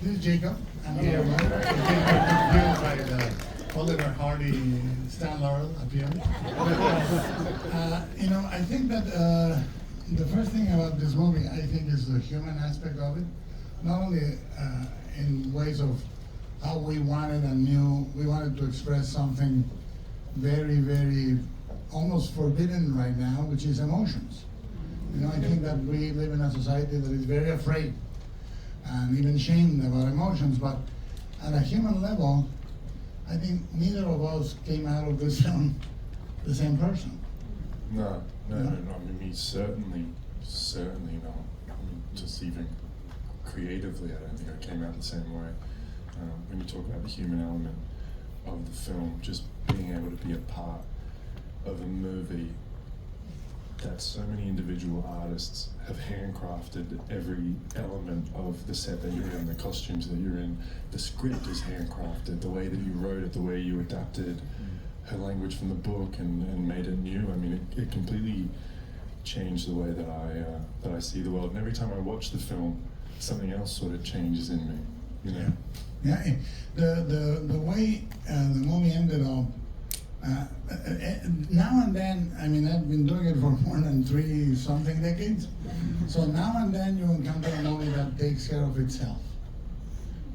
This is Jacob. I'm Guillermo. Jacob by the Oliver Hardy Stan Laurel up here. I think that the first thing about this movie, I think, is the human aspect of it. Not only in ways of how we wanted and knew, we wanted to express something very, very almost forbidden right now, which is emotions. I think that we live in a society that is very afraid and even shamed about emotions, but at a human level, I think neither of us came out of this film the same person. No. I mean, certainly not. I mean, just even creatively, I don't think I came out the same way. When you talk about the human element of the film, just being able to be a part of a movie that so many individual artists have handcrafted every element of the set that you're in, the costumes that you're in, the script is handcrafted, the way that you wrote it, the way you adapted her language from the book and made it new. I mean, it completely changed the way that I see the world. And every time I watch the film, something else sort of changes in me. Yeah, the way the movie ended up. Now and then, I mean, I've been doing it for more than 3-something decades. So now and then you encounter a movie that takes care of itself,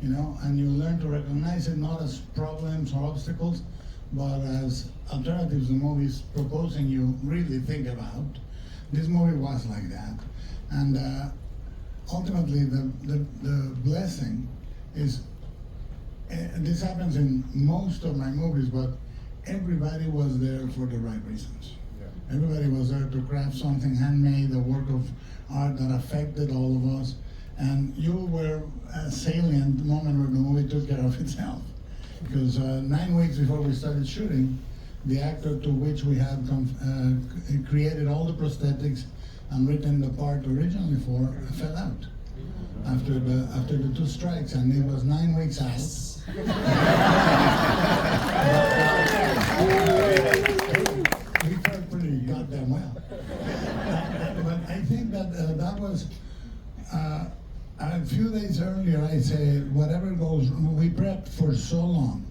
and you learn to recognize it not as problems or obstacles, but as alternatives the movie's proposing you really think about. This movie was like that, and ultimately the blessing is, this happens in most of my movies, but everybody was there for the right reasons. Yeah. Everybody was there to craft something handmade, a work of art that affected all of us. And you were a salient moment where the movie took care of itself. Because 9 weeks before we started shooting, the actor to which we had created all the prosthetics and written the part originally for fell out after the 2 strikes, and it was 9 weeks out. We felt pretty goddamn well. But I think that that was a few days earlier. I say, whatever goes, we prepped for so long.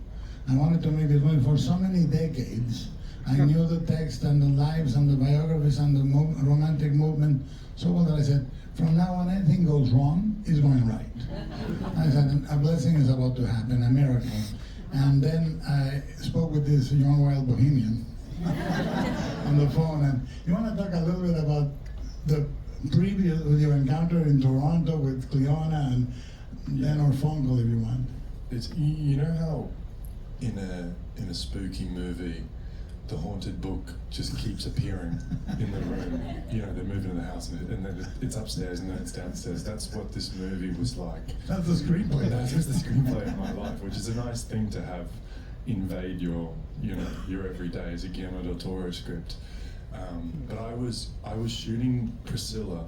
I wanted to make this movie for so many decades. I knew the text and the lives and the biographies and the romantic movement so well that I said, from now on, anything goes wrong is going right. I said, a blessing is about to happen, a miracle. And then I spoke with this young wild bohemian on the phone. And you want to talk a little bit about the previous, your encounter in Toronto with Cleona, and then our phone call if you want. It's, you know how in a spooky movie, the haunted book just keeps appearing in the room. They're moving to the house and then it's upstairs and then it's downstairs. That's what this movie was like. That's the screenplay. That is the screenplay of my life, which is a nice thing to have invade your everyday as a Guillermo del Toro script. But I was shooting Priscilla,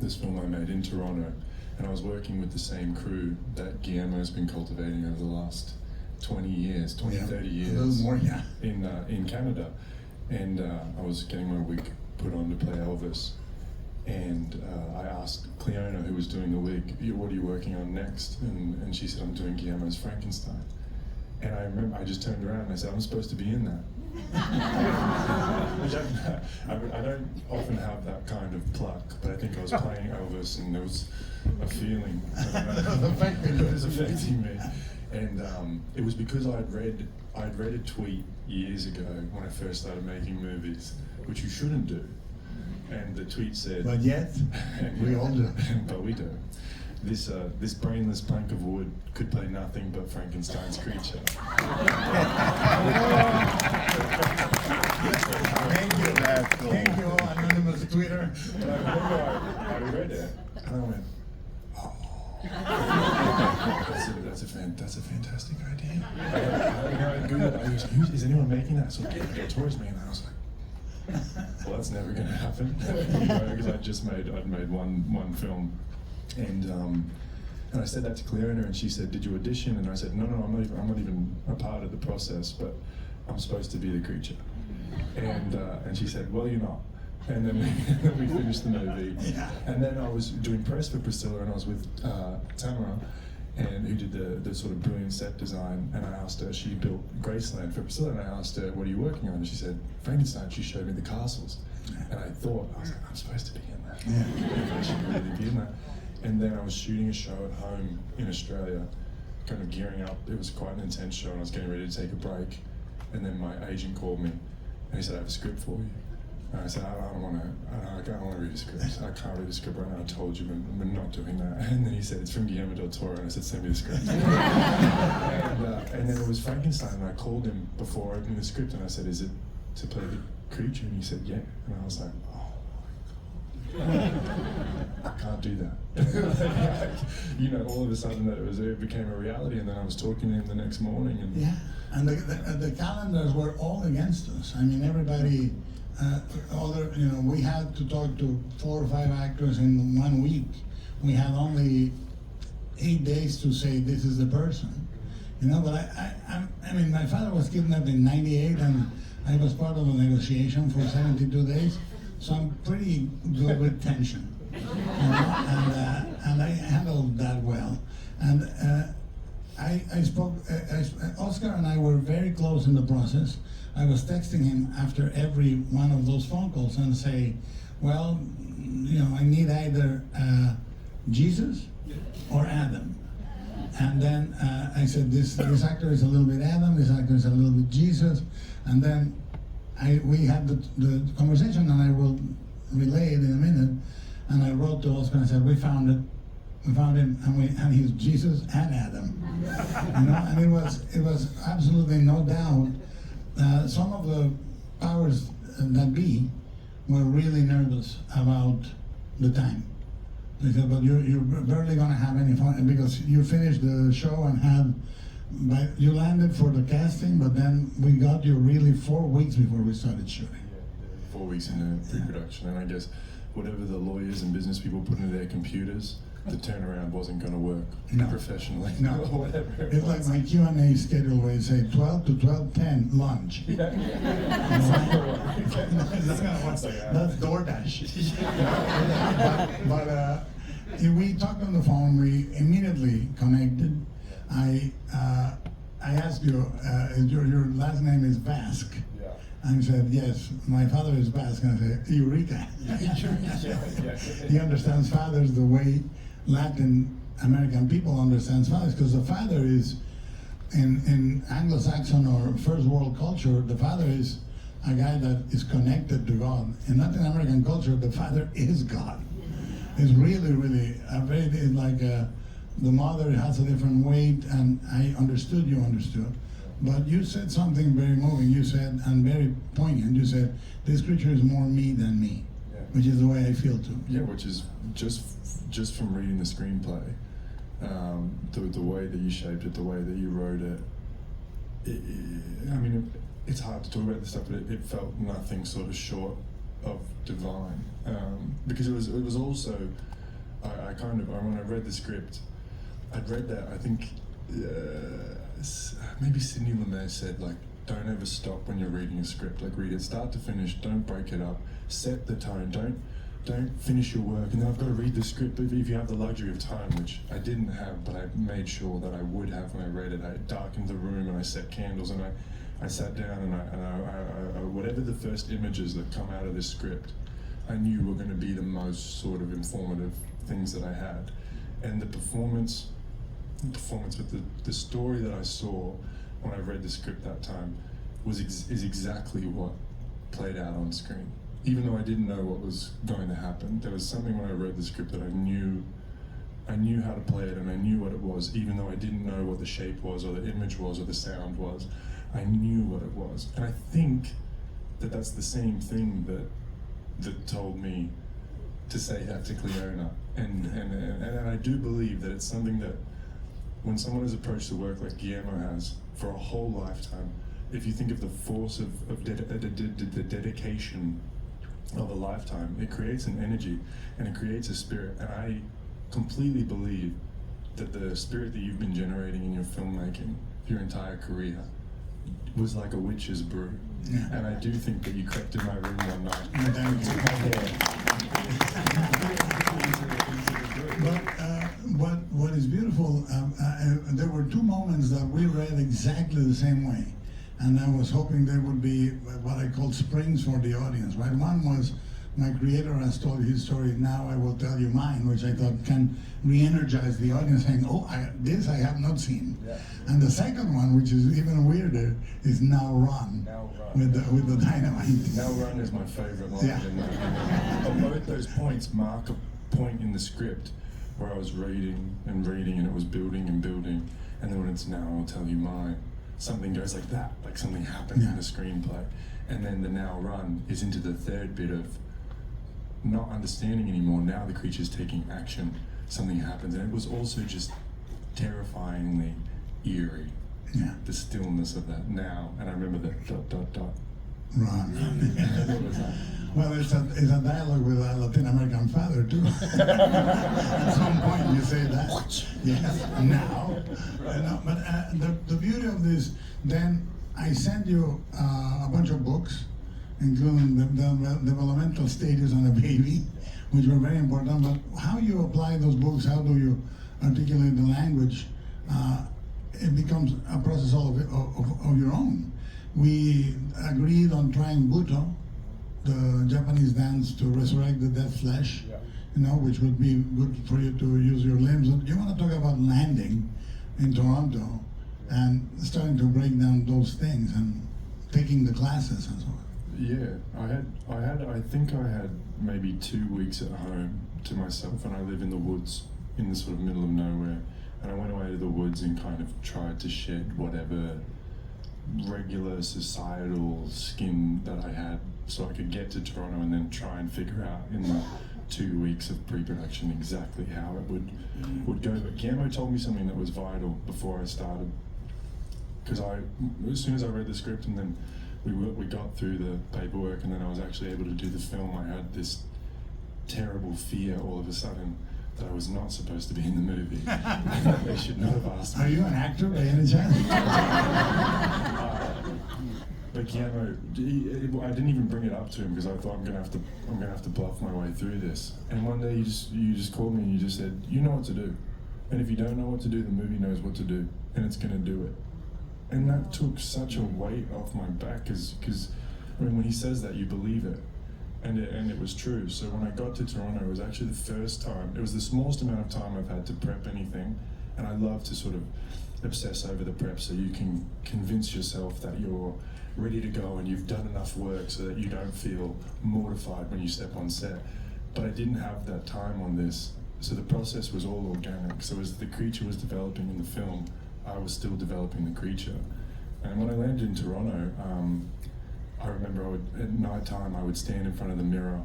this film I made in Toronto, and I was working with the same crew that Guillermo's been cultivating over the last 30 years, a little more, yeah. In Canada. And I was getting my wig put on to play Elvis. And I asked Cleona, who was doing the wig, what are you working on next? And she said, I'm doing Guillermo's Frankenstein. And I remember I just turned around and I said, I'm supposed to be in that. I don't often have that kind of pluck, but I think I was playing Elvis and there was a feeling. It was affecting me. And it was because I'd read a tweet years ago when I first started making movies, which you shouldn't do. And the tweet said, but yet, we all do. But we do. This brainless plank of wood could play nothing but Frankenstein's creature. Thank you. That's cool. Thank you, anonymous Twitter. I read it, and I went, that's a fantastic idea. I Googled, is anyone making that? So Del Toro's making that. I was like, well, that's never going to happen. Because I'd made one film, and I said that to Cleona, and she said, "Did you audition?" And I said, "No, I'm not even a part of the process, but I'm supposed to be the creature." And she said, "Well, you're not." And then we finished the movie. Yeah. And then I was doing press for Priscilla, and I was with Tamara, and who did the sort of brilliant set design, and I asked her, she built Graceland for Priscilla, and I asked her, what are you working on? And she said, Frankenstein. She showed me the castles, and I thought, I was like, I'm supposed to be in that. I should really be in that. And then I was shooting a show at home in Australia, kind of gearing up. It was quite an intense show, and I was getting ready to take a break, and then my agent called me, and he said, I have a script for you. And I said, I don't want to read a script. I can't read a script right now. I told you, we're not doing that. And then he said, it's from Guillermo del Toro. And I said, send me the script. and then it was Frankenstein. And I called him before opening the script, and I said, is it to play the creature? And he said, yeah. And I was like, oh my God. I can't do that. All of a sudden it became a reality. And then I was talking to him the next morning. And yeah, and the calendars were all against us. I mean, everybody... we had to talk to 4 or 5 actors in 1 week. We had only 8 days to say this is the person, But I mean, my father was kidnapped in '98, and I was part of a negotiation for 72 days, so I'm pretty good with tension, and I handled that well. And I spoke. Oscar and I were very close in the process. I was texting him after every one of those phone calls and say, well, I need either Jesus or Adam. And then I said, this actor is a little bit Adam, this actor is a little bit Jesus. And then we had the conversation, and I will relay it in a minute. And I wrote to Oscar and I said, we found it. We found him, and he's Jesus and Adam. And it was absolutely no doubt. Some of the powers that be were really nervous about the time. They said, but you're barely going to have any fun, because you finished the show and you landed for the casting, but then we got you really 4 weeks before we started shooting. Yeah, 4 weeks into pre-production, and I guess whatever the lawyers and business people put into their computers, the turnaround wasn't going to work professionally. No, or whatever. It's like my Q&A schedule where you say 12 to 12:10 lunch. Yeah. That's DoorDash. but we talked on the phone. We immediately connected. I asked you, your last name is Basque. Yeah. And he said, yes, my father is Basque. And I said, Eureka. He understands fathers the way Latin American people understand fathers, because the father is, in Anglo-Saxon or first world culture, the father is a guy that is connected to God. In Latin American culture, the father is God. It's really, really it's like the mother has a different weight, and I understood you understood. But you said something very moving. You said, and very poignant. You said, this creature is more me than me, which is the way I feel too. Yeah, which is just from reading the screenplay, the way that you shaped it, the way that you wrote it. It's hard to talk about this stuff, but it felt nothing sort of short of divine, because it was also, when I read the script, I'd read that, I think. Maybe Sidney Lumet said, like, don't ever stop when you're reading a script. Like, read it start to finish, don't break it up, set the tone, don't finish your work, and then I've got to read the script. If you have the luxury of time, which I didn't have, but I made sure that I would have when I read it. I darkened the room, and I set candles, and I sat down, and I whatever the first images that come out of this script, I knew were going to be the most sort of informative things that I had. And the performance, but the story that I saw when I read the script that time is exactly what played out on screen. Even though I didn't know what was going to happen, there was something when I read the script that I knew how to play it, and I knew what it was, even though I didn't know what the shape was, or the image was, or the sound was. I knew what it was. And I think that that's the same thing that told me to say that to Cleona. And I do believe that it's something that, when someone has approached the work like Guillermo has for a whole lifetime, if you think of the force of the dedication of a lifetime, it creates an energy and it creates a spirit. And I completely believe that the spirit that you've been generating in your filmmaking your entire career was like a witch's brew. Yeah. And I do think that you crept in my room one night. what is beautiful, there were two moments that we read exactly the same way, and I was hoping there would be what I call springs for the audience, right? One was, my creator has told his story, now I will tell you mine, which I thought can re-energize the audience, saying, oh, this I have not seen. Yeah. And the second one, which is even weirder, is Now Run, Now Run. with the dynamite. Now Run is my favorite line. Yeah. And both those points mark a point in the script where I was reading, and it was building and building, and then when it's now I'll tell you mine, something goes like that, like something happens in the screenplay. And then the Now Run is into the third bit of not understanding anymore. Now the creature's taking action, something happens, and it was also just terrifyingly eerie. Yeah. The stillness of that now, and I remember that ... Run. What was that? Well, it's a dialogue with a Latin American father too. At some point you say that. Yes, now. But the beauty of this, then I sent you a bunch of books, including the developmental stages on a baby, which were very important. But how you apply those books, how do you articulate the language, it becomes a process of your own. We agreed on trying Buto, the Japanese dance to resurrect the dead flesh, which would be good for you to use your limbs. You want to talk about landing in Toronto and starting to break down those things and taking the classes and so on. Yeah, I think I had maybe 2 weeks at home to myself, and I live in the woods, in the sort of middle of nowhere, and I went away to the woods and kind of tried to shed whatever regular societal skin that I had, so I could get to Toronto and then try and figure out in the 2 weeks of pre-production exactly how it would go. But Guillermo told me something that was vital before I started, because as soon as I read the script and then we got through the paperwork and then I was actually able to do the film, I had this terrible fear all of a sudden that I was not supposed to be in the movie. They should not have asked me. Are you an actor by any chance? But Guillermo, I didn't even bring it up to him because I thought I'm gonna have to bluff my way through this. And one day you just called me and you just said, you know what to do, and if you don't know what to do, the movie knows what to do, and it's gonna do it. And that took such a weight off my back, because when he says that, you believe it. And it was true. So when I got to Toronto, it was actually the first time, it was the smallest amount of time I've had to prep anything, and I love to sort of obsess over the prep so you can convince yourself that you're ready to go and you've done enough work so that you don't feel mortified when you step on set. But I didn't have that time on this, so the process was all organic. So as the creature was developing in the film, I was still developing the creature. And when I landed in Toronto, I remember at night time I would stand in front of the mirror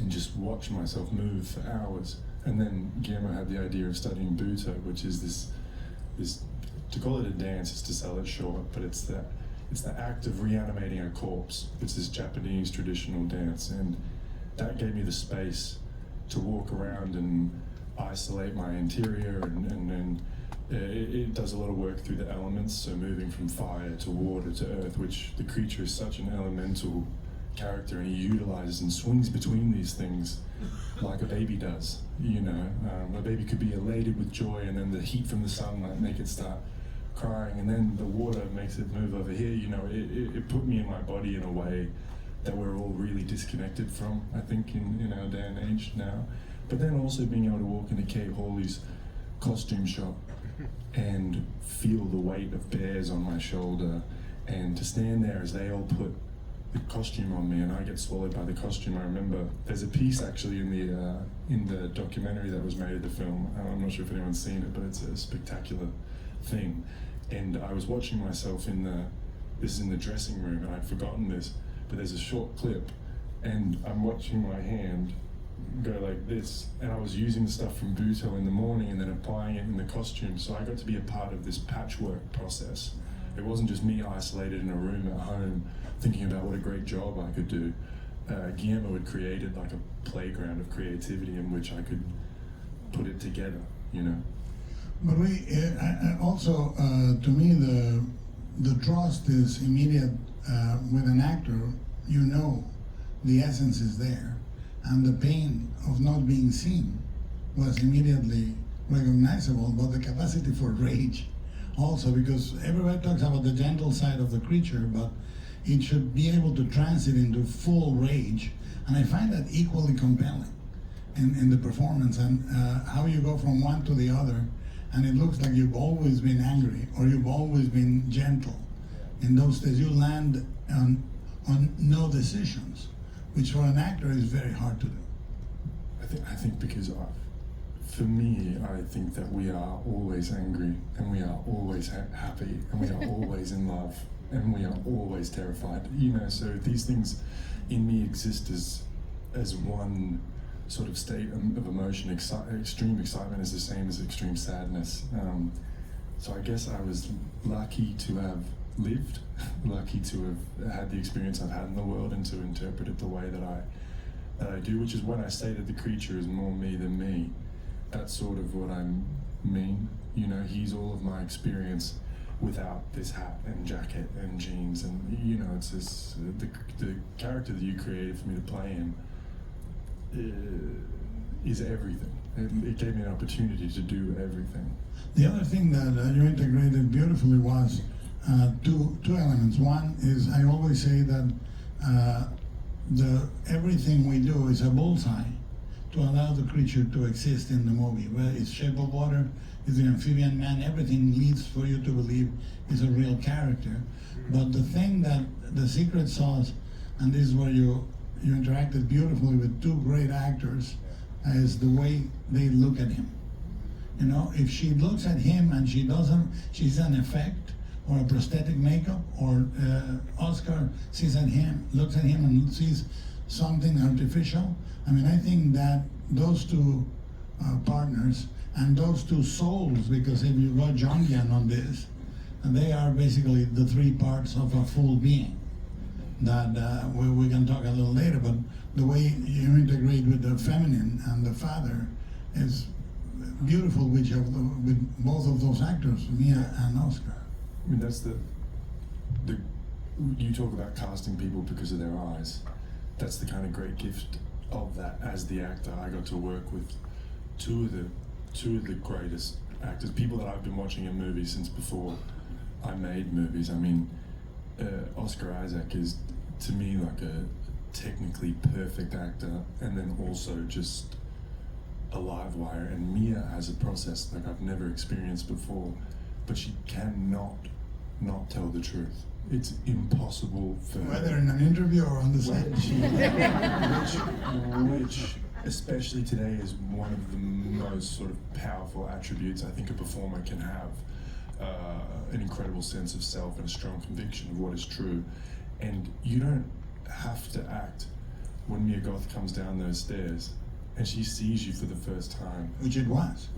and just watch myself move for hours. And then Guillermo had the idea of studying Buto, which is this to call it a dance is to sell it short, but it's the act of reanimating a corpse. It's this Japanese traditional dance, and that gave me the space to walk around and isolate my interior, and it does a lot of work through the elements, so moving from fire to water to earth, which the creature is such an elemental character, and he utilizes and swings between these things like a baby does. A baby could be elated with joy, and then the heat from the sunlight make it start crying, and then the water makes it move over here. It put me in my body in a way that we're all really disconnected from, I think, in our day and age now. But then also being able to walk into Kate Hawley's costume shop and feel the weight of bears on my shoulder, and to stand there as they all put the costume on me and I get swallowed by the costume. I remember there's a piece actually in the documentary that was made of the film. I'm not sure if anyone's seen it, but it's a spectacular thing. And I was watching myself this is in the dressing room, and I'd forgotten this, but there's a short clip and I'm watching my hand go like this, and I was using stuff from Buto in the morning and then applying it in the costume, so I got to be a part of this patchwork process. It wasn't just me isolated in a room at home thinking about what a great job I could do. Guillermo had created like a playground of creativity in which I could put it together, But also, to me, the trust is immediate with an actor. The essence is there, and the pain of not being seen was immediately recognizable, but the capacity for rage also, because everybody talks about the gentle side of the creature, but it should be able to transit into full rage, and I find that equally compelling in the performance, and how you go from one to the other, and it looks like you've always been angry or you've always been gentle. In those days, you land on no decisions, which for an actor is very hard to do. I think because for me, I think that we are always angry, and we are always happy, and we are always in love, and we are always terrified. So these things in me exist as one sort of state of emotion. Extreme excitement is the same as extreme sadness. So I guess I was lucky to have lived, lucky to have had the experience I've had in the world, and to interpret it the way that I do, which is when I say that the creature is more me than me. That's sort of what I mean. He's all of my experience without this hat and jacket and jeans, and it's this, the character that you created for me to play in is everything. It gave me an opportunity to do everything. The other thing that you integrated beautifully was two elements. One is, I always say that everything we do is a bullseye to allow the creature to exist in the movie. Whether it's Shape of Water, it's the amphibian man, everything leads for you to believe is a real character. But the thing that the secret sauce, and this is where you interacted beautifully with two great actors, is the way they look at him. If she looks at him and she's an effect or a prosthetic makeup, or Oscar looks at him and sees something artificial. I think that those two partners and those two souls, because if you go Jungian on this, they are basically the three parts of a full being. That we can talk a little later, but the way you integrate with the feminine and the father is beautiful with both of those actors, Mia and Oscar. That's you talk about casting people because of their eyes. That's the kind of great gift of that. As the actor, I got to work with two of the greatest actors, people that I've been watching in movies since before I made movies. Oscar Isaac is, to me, like a technically perfect actor, and then also just a live wire. And Mia has a process like I've never experienced before, but she cannot not tell the truth. It's impossible for her. Whether in an interview or on the set. Which, especially today, is one of the most sort of powerful attributes I think a performer can have. An incredible sense of self and a strong conviction of what is true. And you don't have to act when Mia Goth comes down those stairs and she sees you for the first time. Which it was.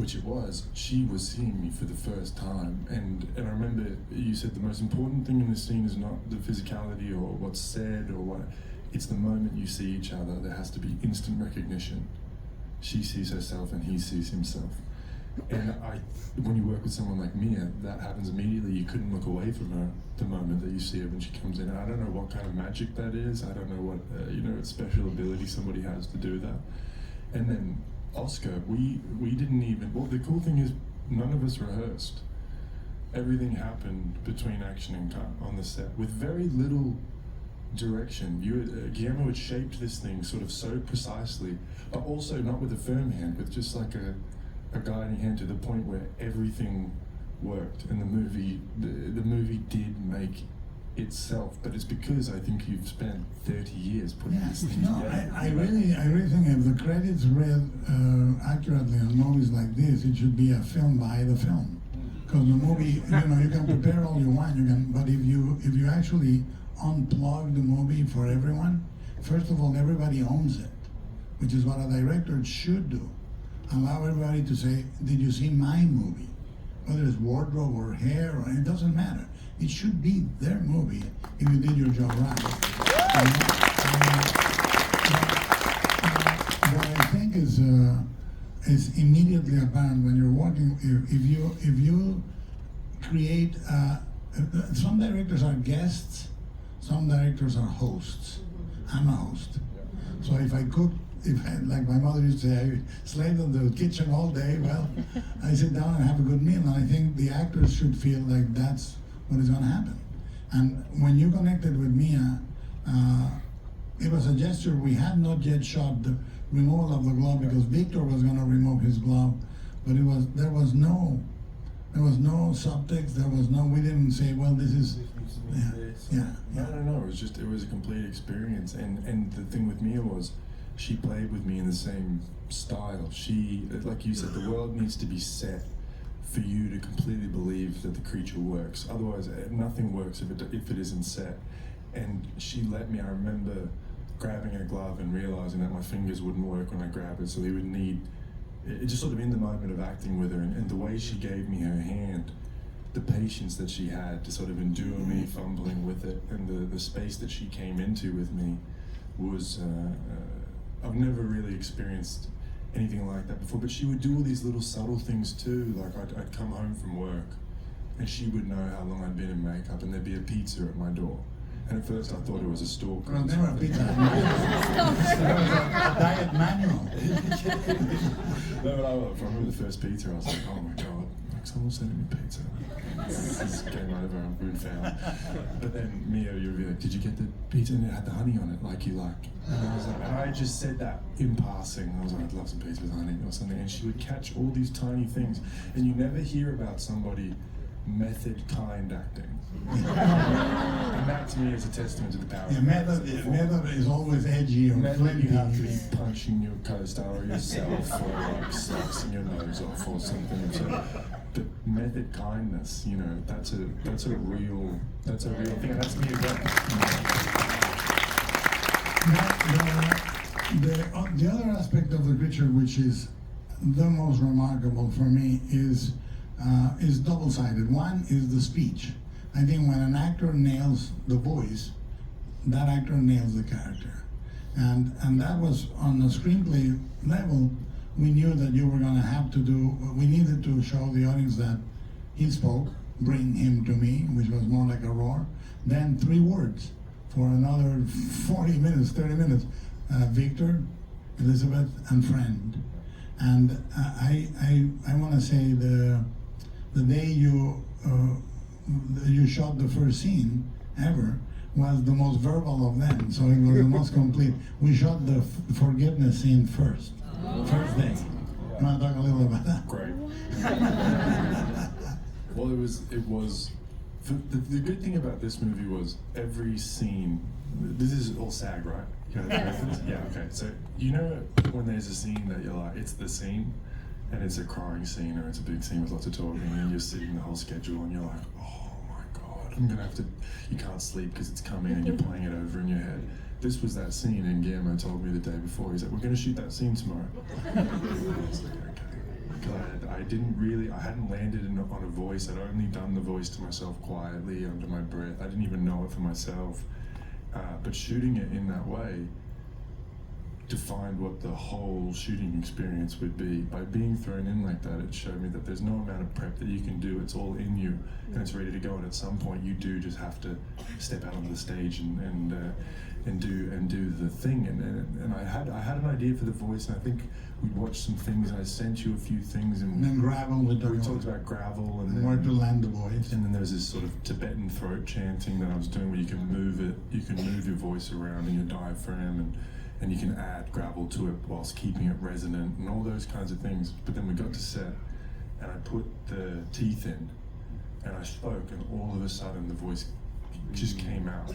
She was seeing me for the first time. And I remember you said the most important thing in the scene is not the physicality or what's said or what. It's the moment you see each other. There has to be instant recognition. She sees herself and he sees himself. And when you work with someone like Mia, that happens immediately. You couldn't look away from her the moment that you see her when she comes in. And I don't know what kind of magic that is. I don't know what special ability somebody has to do that. And then Oscar, we didn't even. Well, the cool thing is none of us rehearsed. Everything happened between action and cut on the set with very little direction. Guillermo had shaped this thing sort of so precisely, but also not with a firm hand, with just like a guiding hand, to the point where everything worked, and the movie did make itself. But it's because I think you've spent 30 years putting this thing together. I really think if the credits read accurately on movies like this, it should be a film by the film. Because the movie, you can prepare all you want, but if you actually unplug the movie for everyone, first of all, everybody owns it, which is what a director should do. Allow everybody to say, did you see my movie? Whether it's wardrobe or hair, it doesn't matter. It should be their movie if you did your job right. What I think is immediately apparent when you're working, if you create, some directors are guests, some directors are hosts. I'm a host. So if I cook like my mother used to say, I slaved in the kitchen all day. Well, I sit down and have a good meal, and I think the actors should feel like that's what is going to happen. And when you connected with Mia, it was a gesture. We had not yet shot the removal of the glove because Victor was going to remove his glove, but there was no subtext. We didn't say, well, this is. Yeah. No. It was a complete experience, and the thing with Mia was, she played with me in the same style. She, like you said, the world needs to be set for you to completely believe that the creature works. Otherwise, nothing works if it isn't set. And she let me. I remember grabbing a glove and realizing that my fingers wouldn't work when I grabbed it, so they would need. It just sort of in the moment of acting with her, and the way she gave me her hand, the patience that she had to sort of endure me fumbling with it, and the space that she came into with me was. I've never really experienced anything like that before, but she would do all these little subtle things too. Like I'd come home from work and she would know how long I'd been in makeup, and there'd be a pizza at my door. And at first I thought it was a stalker. Well, never a pizza. There was a diet manual. No, but I remember the first pizza, I was like, oh my God, like someone's sending me pizza. This is game over, I'm good found. But then Mia, you would be like, did you get the pizza and it had the honey on it, like you like? And I was like, and I just said that in passing. I was like, I'd love some pizza with honey or something. And she would catch all these tiny things. And you never hear about somebody method kind acting. And that to me is a testament to the power of method is always edgy or method. You have to be flimsy. punching your co-star or yourself or like slicing your nose off or something. So, but method kindness, you know, that's a real thing, and that's me again. Now, the other aspect of the creature, which is the most remarkable for me, is double-sided. One is the speech. I think when an actor nails the voice, that actor nails the character. And that was on the screenplay level. We knew that you were going to have to we needed to show the audience that he spoke, bring him to me, which was more like a roar. Then 3 words for another 40 minutes, 30 minutes. Victor, Elizabeth, and friend. And I want to say the day you shot the first scene ever was the most verbal of them, so it was the most complete. We shot the forgiveness scene first day. You want to talk a little about that? Great. Well, it was. The good thing about this movie was every scene. This is all SAG, right? Yeah. Okay. So you know when there's a scene that you're like, it's the scene, and it's a crying scene or it's a big scene with lots of talking, and you're sitting the whole schedule, and you're like, oh my God, I'm gonna have to. You can't sleep because it's coming, and you're playing it over in your head. This was that scene, and Guillermo told me the day before. He's like, we're gonna shoot that scene tomorrow. I was like, okay. I hadn't landed on a voice. I'd only done the voice to myself quietly under my breath. I didn't even know it for myself. But shooting it in that way defined what the whole shooting experience would be. By being thrown in like that, it showed me that there's no amount of prep that you can do. It's all in you, and it's ready to go. And at some point, you do just have to step out onto the stage and do the thing. And I had an idea for the voice, and I think we'd watched some things. And I sent you a few things, and then gravel with we talked about gravel and where to land the voice. And then there was this sort of Tibetan throat chanting that I was doing, where you can move it. You can move your voice around in your diaphragm, and you can add gravel to it whilst keeping it resonant and all those kinds of things. But then we got to set, and I put the teeth in, and I spoke, and all of a sudden the voice just came out,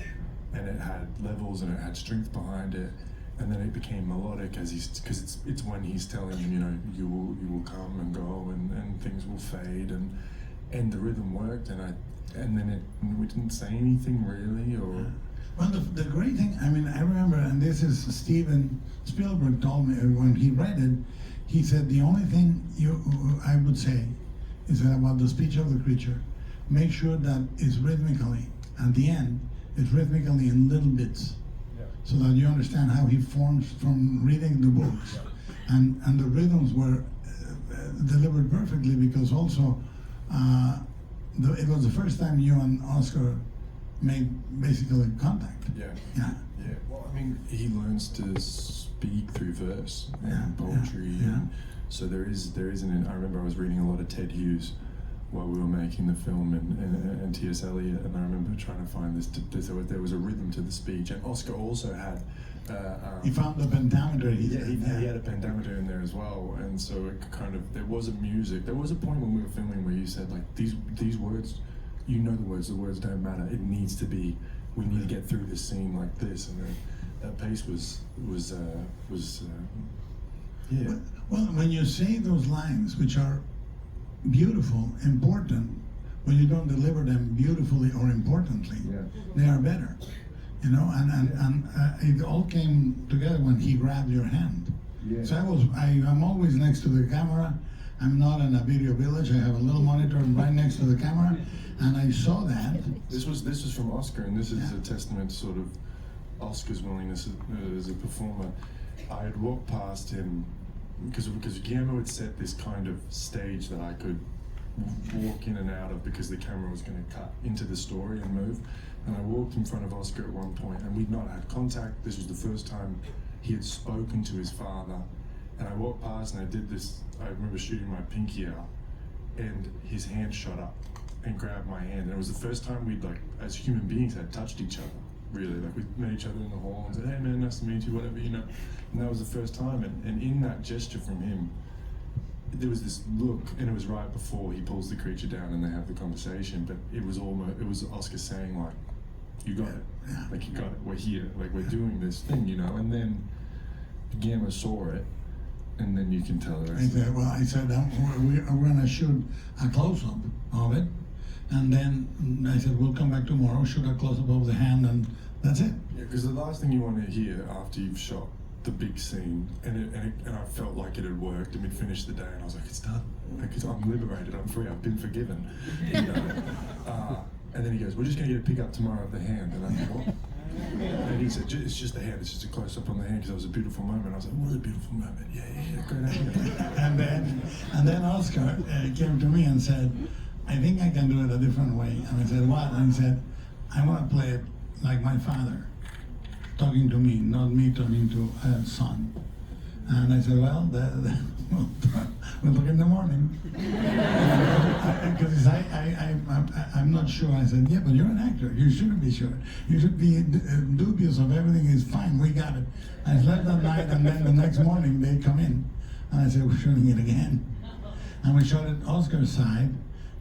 and it had levels and it had strength behind it, and then it became melodic because it's when he's telling him, you know, you will come and go, and things will fade, and the rhythm worked, and then we didn't say anything really, or. Well, the great thing, I mean, I remember, and this is Steven Spielberg told me when he read it, he said the only thing I would say is that about the speech of the creature, make sure that it's rhythmically, at the end, it's rhythmically in little bits, so that you understand how he forms from reading the books. And the rhythms were delivered perfectly, because also it was the first time you and Oscar made basically contact. Yeah. Yeah. Yeah. Well, I mean, he learns to speak through verse and Yeah, poetry, yeah. and so there is an. I remember I was reading a lot of Ted Hughes while we were making the film, and T.S. Eliot, and I remember trying to find there was a rhythm to the speech, and Oscar also had. He found the pentameter. He had a pentameter in there as well, and so it kind of, there wasn't music. There was a point when we were filming where you said, like, these words, you know the words don't matter. It needs to be, we need to get through this scene like this, and then that pace was yeah. Well, when you say those lines, which are beautiful, important, when you don't deliver them beautifully or importantly, they are better. You know, and it all came together when he grabbed your hand. Yeah. So I'm always next to the camera. I'm not in a video village. I have a little monitor right next to the camera, and I saw that. This was from Oscar, and this is Yeah. a testament to sort of Oscar's willingness as a performer. I had walked past him because Guillermo had set this kind of stage that I could walk in and out of because the camera was going to cut into the story and move. And I walked in front of Oscar at one point, and we'd not had contact. This was the first time he had spoken to his father. And I walked past and I did this. I remember shooting my pinky out, and his hand shot up and grabbed my hand. And it was the first time we'd, like, as human beings, had touched each other. Really, like, we met each other in the hall and said, "Hey man, nice to meet you," whatever, you know. And that was the first time. And in that gesture from him, there was this look, and it was right before he pulls the creature down and they have the conversation. But it was Oscar saying, like, "You got it, Yeah. like, you got it. We're here, like, we're doing this thing," you know. And then Guillermo saw it, and then you can tell the rest. I said, we're going to shoot a close-up of it, and then I said, we'll come back tomorrow, shoot a close-up of the hand, and that's it. Yeah, because the last thing you want to hear after you've shot the big scene, and I felt like it had worked, and we'd finished the day, and I was like, it's done. Like, I'm liberated, I'm free, I've been forgiven. You know? And then he goes, "We're just going to get a pick up tomorrow of the hand." And I'm like, "What?" And he said, "It's just the hand, it's just a close-up on the hand," because it was a beautiful moment. I was like, "What a beautiful moment. Yeah, great idea." and then Oscar came to me and said, "I think I can do it a different way." And I said, "What?" And he said, "I want to play it like my father, talking to me, not me talking to a son." And I said, "Well, we'll look in the morning." Because I'm not sure. I said, "Yeah, but you're an actor. You shouldn't be sure. You should be dubious of everything is fine. We got it." I slept that night, and then the next morning they come in, and I said, "We're shooting it again." And we shot it Oscar's side,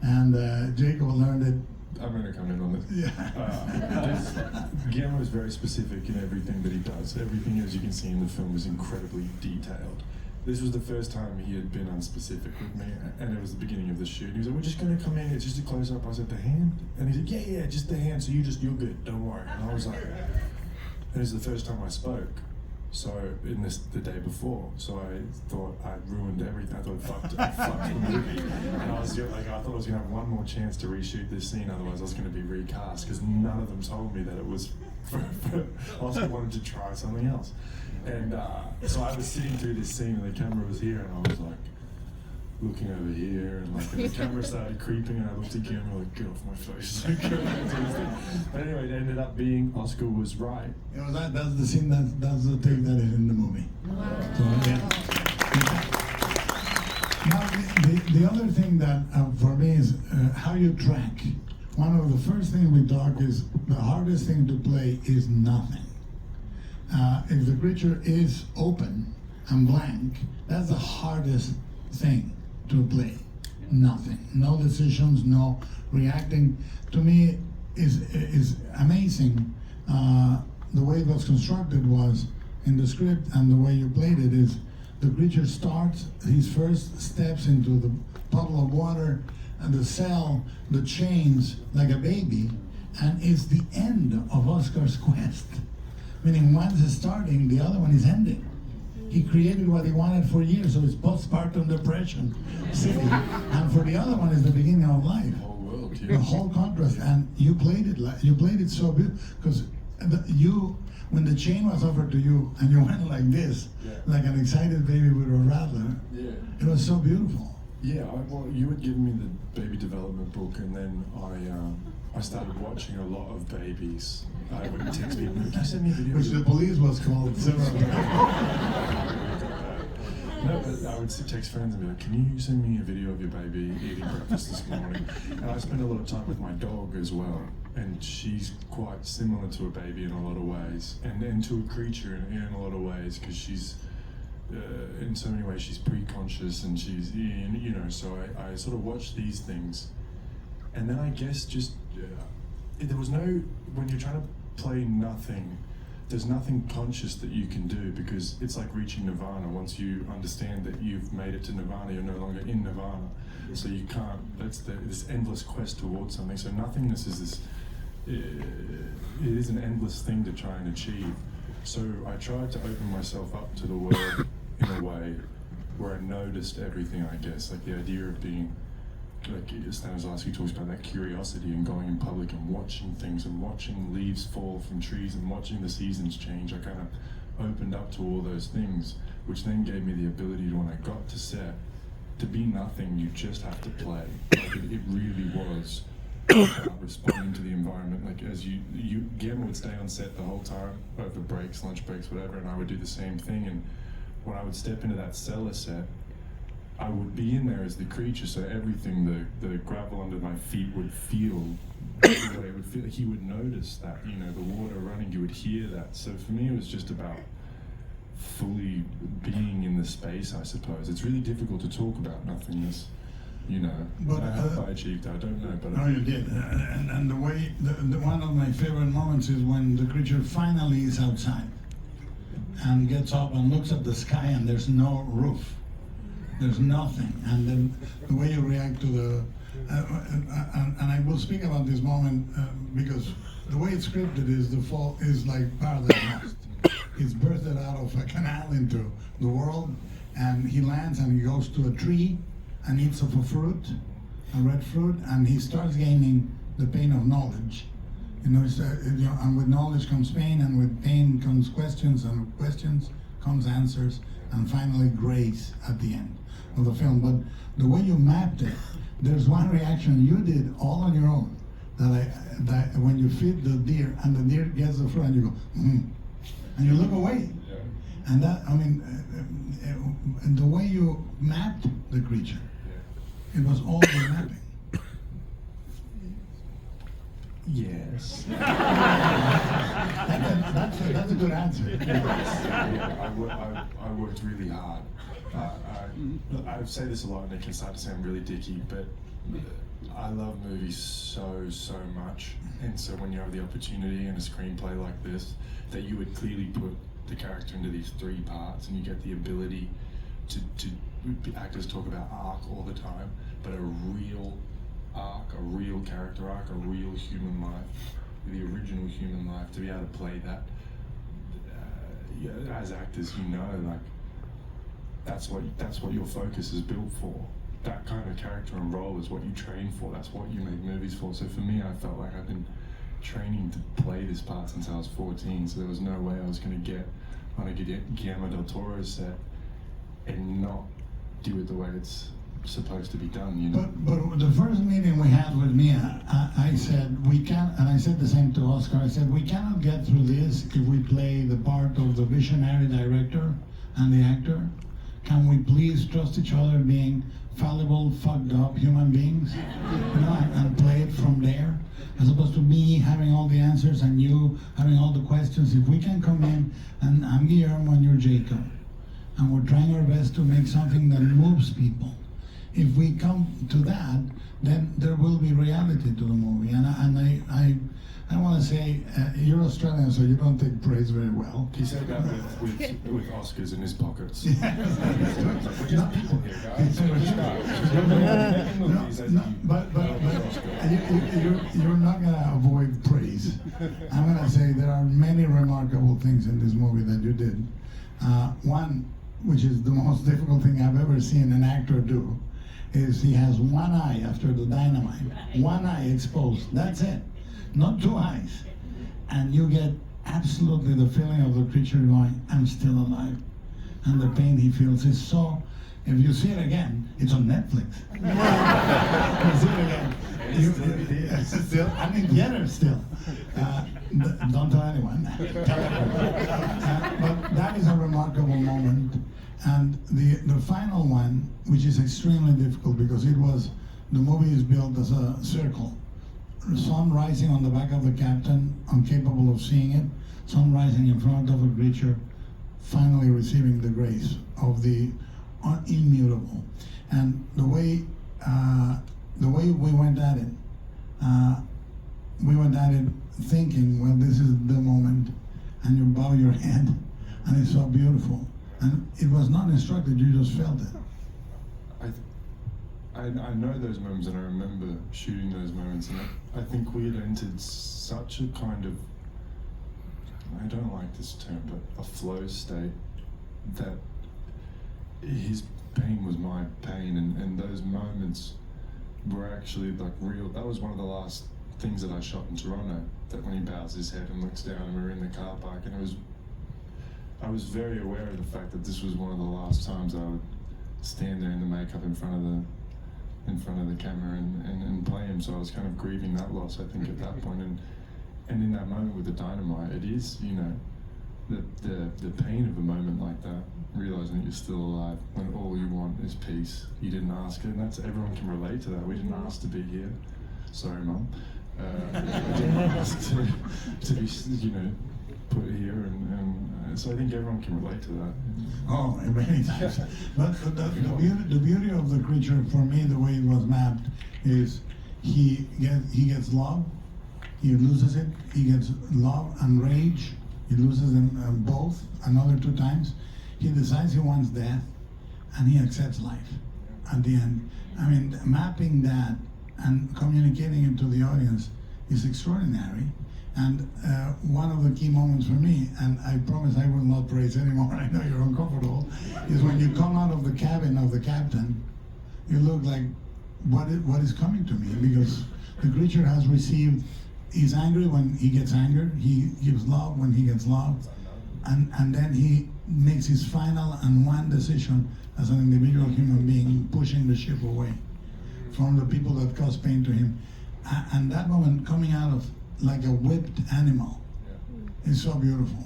and Jacob learned it. I'm going to come in on this. Yeah. Guillermo is very specific in everything that he does. Everything, as you can see in the film, is incredibly detailed. This was the first time he had been unspecific with me, and it was the beginning of the shoot. He was like, "We're just going to come in, it's just a close-up." I said, "The hand?" And he said, yeah, just the hand, so you're good, don't worry." And I was like, and it was the first time I spoke. So, the day before, so I thought I'd ruined everything. I thought I fucked the movie. And I thought I was gonna have one more chance to reshoot this scene, otherwise I was gonna be recast, because none of them told me that it was Oscar wanted to try something else. And so I was sitting through this scene, and the camera was here, and I was like, looking over here, and like, and the camera started creeping, and I looked at Guillermo like, "Get off my face." But anyway, it ended up being Oscar was right. You know, that's the scene, that's the take that is in the movie. Wow. So, yeah. Now, the other thing that for me is how you track. One of the first things we talk is the hardest thing to play is nothing. If the creature is open and blank, that's the hardest thing to play. Nothing, no decisions, no reacting. To me, is amazing. The way it was constructed was in the script, and the way you played it is the creature starts his first steps into the puddle of water, and the cell, the chains, like a baby, and it's the end of Oscar's quest. Meaning, one's starting, the other one is ending. He created what he wanted for years, so it's postpartum depression city. And for the other one is the beginning of life. The whole world, The whole contrast, and you played it so good, because when the chain was offered to you and you went like this, like an excited baby with a rattler, it was so beautiful. Yeah, well, you had given me the baby development book, and then I started watching a lot of babies. I would text people, can you send me a video? Which the police was called several times. No, but I would text friends and be like, can you send me a video of your baby eating breakfast this morning? And I spend a lot of time with my dog as well. And she's quite similar to a baby in a lot of ways. And to a creature in a lot of ways, because she's, in so many ways, she's pre-conscious and she's, you know, so I sort of watch these things. And then I guess just, there was no, when you're trying to play nothing, there's nothing conscious that you can do, because it's like reaching nirvana. Once you understand that you've made it to nirvana, you're no longer in nirvana. So you can't, that's this endless quest towards something. So nothingness is this, it is an endless thing to try and achieve. So I tried to open myself up to the world in a way where I noticed everything, I guess. Like the idea of being, like Stanislavski talks about that curiosity and going in public and watching things and watching leaves fall from trees and watching the seasons change. I kind of opened up to all those things, which then gave me the ability to, when I got to set, to be nothing. You just have to play. Like it really was responding to the environment. Like as you Guillermo would stay on set the whole time, over breaks, lunch breaks, whatever, and I would do the same thing. And when I would step into that cellar set, I would be in there as the creature, so everything, the gravel under my feet would feel the way it would feel. He would notice that, you know, the water running, you would hear that. So for me, it was just about fully being in the space, I suppose. It's really difficult to talk about nothingness, you know. But I hope I achieved that, I don't know. But no, you did. And the way, one of my favorite moments is when the creature finally is outside and gets up and looks at the sky and there's no roof. There's nothing, and then the way you react to the, and I will speak about this moment because the way it's scripted is the fall is like Paradise Lost. He's birthed out of a canal into the world, and he lands and he goes to a tree and eats of a fruit, a red fruit, and he starts gaining the pain of knowledge. You know, and with knowledge comes pain, and with pain comes questions, and with questions comes answers, and finally grace at the end of the film. But the way you mapped it, there's one reaction you did all on your own, that when you feed the deer and the deer gets the fruit and you go, and you look away. yeah. And that, I mean, the way you mapped the creature, it was all the mapping. Yes. That's a good answer. Yeah, I worked really hard. I say this a lot and it can start to sound really dicky, but I love movies so much. And so when you have the opportunity in a screenplay like this, that you would clearly put the character into these three parts, and you get the ability to actors talk about arc all the time, but a real arc, a real character arc, a real human life, the original human life, to be able to play that, as actors, you know, like that's what your focus is built for. That kind of character and role is what you train for. That's what you make movies for. So for me, I felt like I've been training to play this part since I was 14. So there was no way I was going to get on a Guillermo del Toro set and not do it the way it's supposed to be done, you know. But the first meeting we had with Mia, I said we can't, and I said the same to Oscar. I said we cannot get through this if we play the part of the visionary director and the actor. Can we please trust each other being fallible, fucked up human beings, you know, and play it from there, as opposed to me having all the answers and you having all the questions. If we can come in, and I'm Guillermo and you're Jacob, and we're trying our best to make something that moves people. If we come to that, then there will be reality to the movie. And I want to say, you're Australian, so you don't take praise very well. He said that with Oscars in his pockets. Yeah. We're just people here, guys. But you're not going to avoid praise. I'm going to say there are many remarkable things in this movie that you did. One, which is the most difficult thing I've ever seen an actor do, is he has one eye after the dynamite, one eye exposed, that's it, not two eyes. And you get absolutely the feeling of the creature going, I'm still alive. And the pain he feels is so, if you see it again, it's on Netflix. You see it again. Still, and in theaters still. Don't tell anyone. But that is a remarkable moment. And the final one, which is extremely difficult because the movie is built as a circle. Sun rising on the back of the captain, incapable of seeing it. Sun rising in front of a creature, finally receiving the grace of the immutable. And the way we went at it, thinking, well, this is the moment, and you bow your head, and it's so beautiful. And it was not instructed, you just felt it. I know those moments, and I remember shooting those moments, and I think we had entered such a kind of, I don't like this term, but a flow state, that his pain was my pain, and those moments were actually like real. That was one of the last things that I shot in Toronto, that when he bows his head and looks down and we're in the car park, and I was very aware of the fact that this was one of the last times I would stand there in the makeup in front of the camera and play him. So I was kind of grieving that loss, I think, at that point. And in that moment with the dynamite, it is, you know, the pain of a moment like that, realizing that you're still alive when all you want is peace. You didn't ask it, and that's, everyone can relate to that. We didn't ask to be here. Sorry, Mum. I didn't ask to be, you know, put here, and so I think everyone can relate to that. Oh, many times. But the beauty of the creature, for me, the way it was mapped, is he gets love, he loses it. He gets love and rage, he loses them both another 2 times. He decides he wants death, and he accepts life at the end. I mean, mapping that and communicating it to the audience is extraordinary. And one of the key moments for me, and I promise I will not praise anymore, I know you're uncomfortable, is when you come out of the cabin of the captain, you look like, what is coming to me? Because the creature has received, he's angry when he gets anger, he gives love when he gets love, and then he makes his final and one decision as an individual human being, pushing the ship away from the people that cause pain to him. And that moment coming out of like a whipped animal is so beautiful.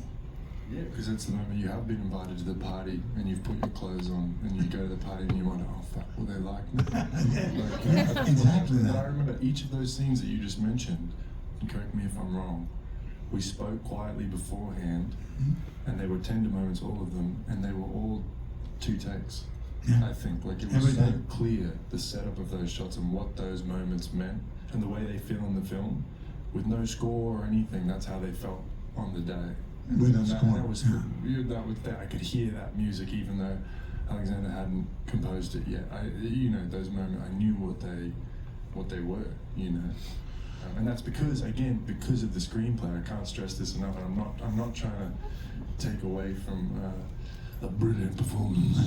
Yeah, because it's the moment you have been invited to the party and you've put your clothes on and you go to the party and you wonder, oh fuck, will they like me? Exactly that. But I remember each of those things that you just mentioned, and correct me if I'm wrong, we spoke quietly beforehand, and they were tender moments, all of them, and they were all 2 takes. I think, like, it was so clear, the setup of those shots and what those moments meant, and the way they feel in the film, with no score or anything. That's how they felt on the day. With no score. I could hear that music, even though Alexander hadn't composed it yet. You know, those moments, I knew what they were. You know, and that's because of the screenplay. I can't stress this enough. And I'm not trying to take away from a brilliant performance.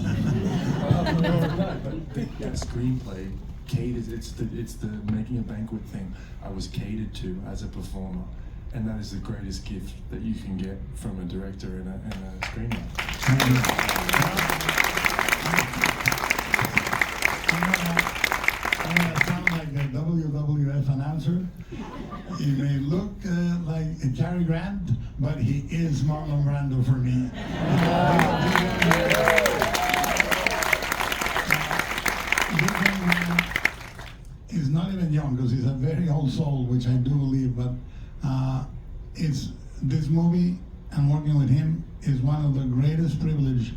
But that screenplay caters. It's the making a banquet thing. I was catered to as a performer, and that is the greatest gift that you can get from a director and a screenwriter. I'm gonna sound like a WWF announcer. He may look like a Cary Grant, but he is Marlon Brando for me. He's not even young because he's a very old soul, which I do believe, but this movie and working with him is one of the greatest privilege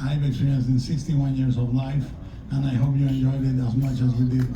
I've experienced in 61 years of life, and I hope you enjoyed it as much as we did.